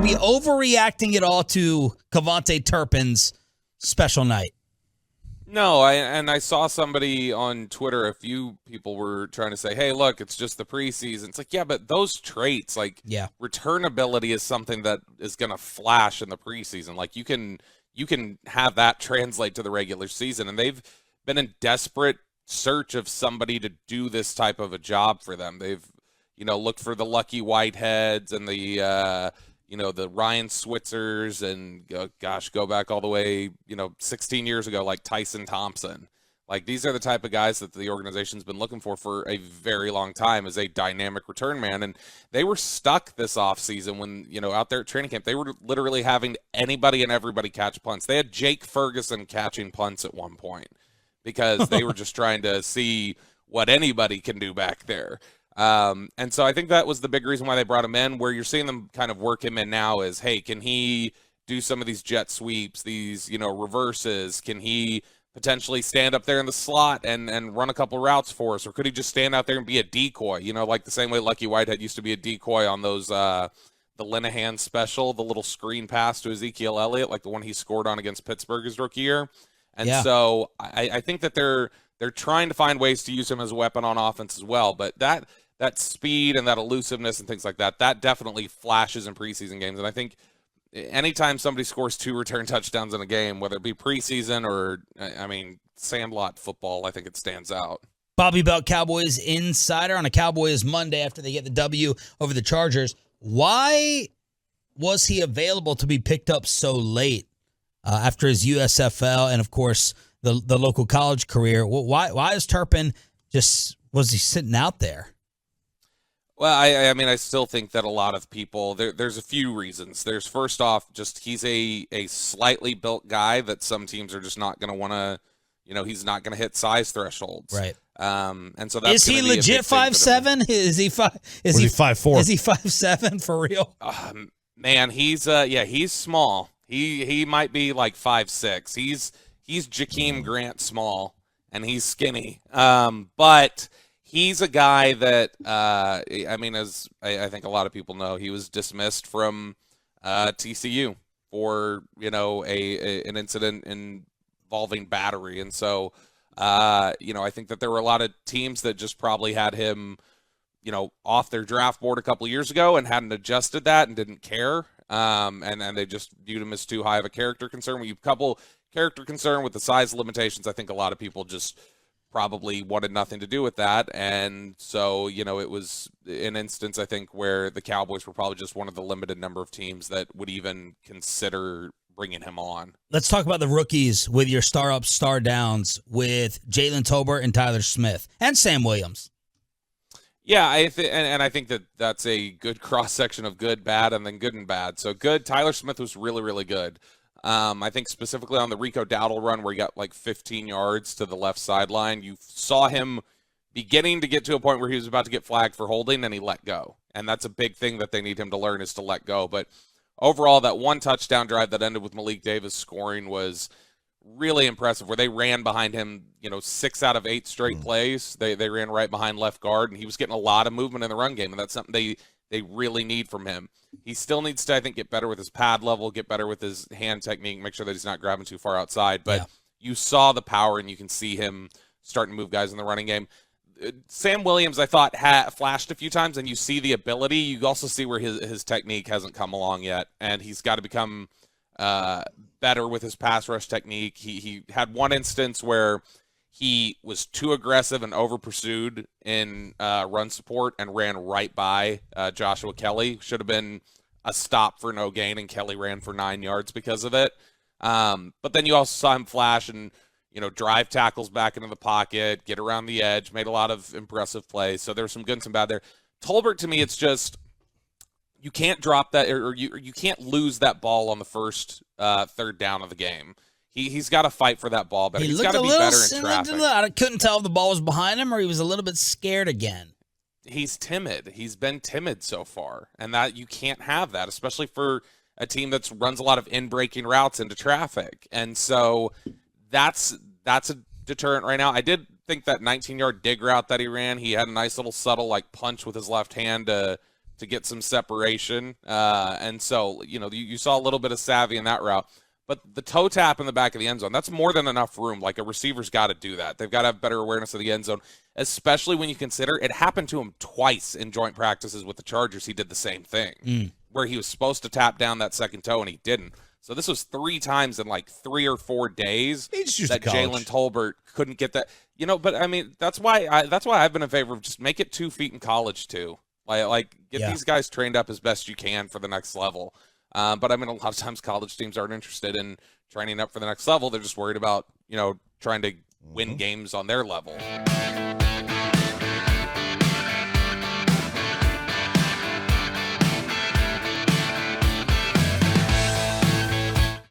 Are we overreacting at all to KaVontae Turpin's special night? No, I saw somebody on Twitter, a few people were trying to say, hey, look, it's just the preseason. It's like, yeah, but those traits, like returnability is something that is going to flash in the preseason. Like you can have that translate to the regular season, and they've been in desperate search of somebody to do this type of a job for them. They've, looked for the Lucky Whiteheads and the Ryan Switzers and, go back all the way, 16 years ago, like Tyson Thompson. Like, these are the type of guys that the organization's been looking for a very long time as a dynamic return man. And they were stuck this offseason when, out there at training camp, they were literally having anybody and everybody catch punts. They had Jake Ferguson catching punts at one point because they were just trying to see what anybody can do back there. And so I think that was the big reason why they brought him in. Where you're seeing them kind of work him in now is, hey, can he do some of these jet sweeps, these, reverses? Can he potentially stand up there in the slot and run a couple routes for us? Or could he just stand out there and be a decoy, like the same way Lucky Whitehead used to be a decoy on those, the Linehan special, the little screen pass to Ezekiel Elliott, like the one he scored on against Pittsburgh his rookie year. And so I think that they're trying to find ways to use him as a weapon on offense as well. But that speed and that elusiveness and things like that definitely flashes in preseason games. And I think anytime somebody scores 2 return touchdowns in a game, whether it be preseason or, sandlot football, I think it stands out. Bobby Belt, Cowboys insider on a Cowboys Monday after they get the W over the Chargers. Why was he available to be picked up so late after his USFL and, of course, the local college career? Why is Turpin was he sitting out there? Well, I still think that a lot of people, there's a few reasons. There's, first off, just he's a slightly built guy that some teams are just not going to want to, he's not going to hit size thresholds. Right. And so that's is he legit 5'7"? Is he 5'4"? Is he 5'7" for real? Man, he's he's small. He might be like 5'6". He's Jakeem Grant small, and he's skinny. But he's a guy that, as I think a lot of people know, he was dismissed from TCU for, an incident involving battery. And so, I think that there were a lot of teams that just probably had him, off their draft board a couple of years ago and hadn't adjusted that and didn't care. And they just viewed him as too high of a character concern. When you couple character concern with the size limitations, I think a lot of people just probably wanted nothing to do with that. And so, it was an instance, I think, where the Cowboys were probably just one of the limited number of teams that would even consider bringing him on. Let's talk about the rookies with your star ups, star downs with Jalen Tolbert and Tyler Smith and Sam Williams. Yeah, I think that that's a good cross-section of good, bad, and then good and bad. So good, Tyler Smith was really, really good. I think specifically on the Rico Dowdle run where he got like 15 yards to the left sideline, you saw him beginning to get to a point where he was about to get flagged for holding, and he let go. And that's a big thing that they need him to learn, is to let go. But overall, that one touchdown drive that ended with Malik Davis scoring was really impressive, where they ran behind him, 6 out of 8 straight plays. They ran right behind left guard, and he was getting a lot of movement in the run game, and that's something they really need from him. He still needs to, I think, get better with his pad level, get better with his hand technique, make sure that he's not grabbing too far outside. But you saw the power, and you can see him starting to move guys in the running game. Sam Williams, I thought, flashed a few times, and you see the ability. You also see where his technique hasn't come along yet, and he's got to become better with his pass rush technique. He had one instance where he was too aggressive and over-pursued in run support and ran right by Joshua Kelly. Should have been a stop for no gain, and Kelly ran for 9 yards because of it. But then you also saw him flash and, drive tackles back into the pocket, get around the edge, made a lot of impressive plays. So there was some good and some bad there. Tolbert, to me, it's just you can't drop that, or you can't lose that ball on the first third down of the game. He's got to fight for that ball better. He's got to be better in traffic. I couldn't tell if the ball was behind him or he was a little bit scared again. He's timid. He's been timid so far, and that you can't have that, especially for a team that runs a lot of in-breaking routes into traffic. And so that's a deterrent right now. I did think that 19-yard dig route that he ran, he had a nice little subtle punch with his left hand to to get some separation. And so, you saw a little bit of savvy in that route. But the toe tap in the back of the end zone, that's more than enough room. Like, a receiver's got to do that. They've got to have better awareness of the end zone, especially when you consider it happened to him twice in joint practices with the Chargers. He did the same thing, where he was supposed to tap down that second toe and he didn't. So this was 3 times in like 3 or 4 days that Jalen Tolbert couldn't get that. But I mean, that's why I've been in favor of just make it 2 feet in college too. Like get these guys trained up as best you can for the next level. But I mean, a lot of times college teams aren't interested in training up for the next level. They're just worried about, trying to win games on their level.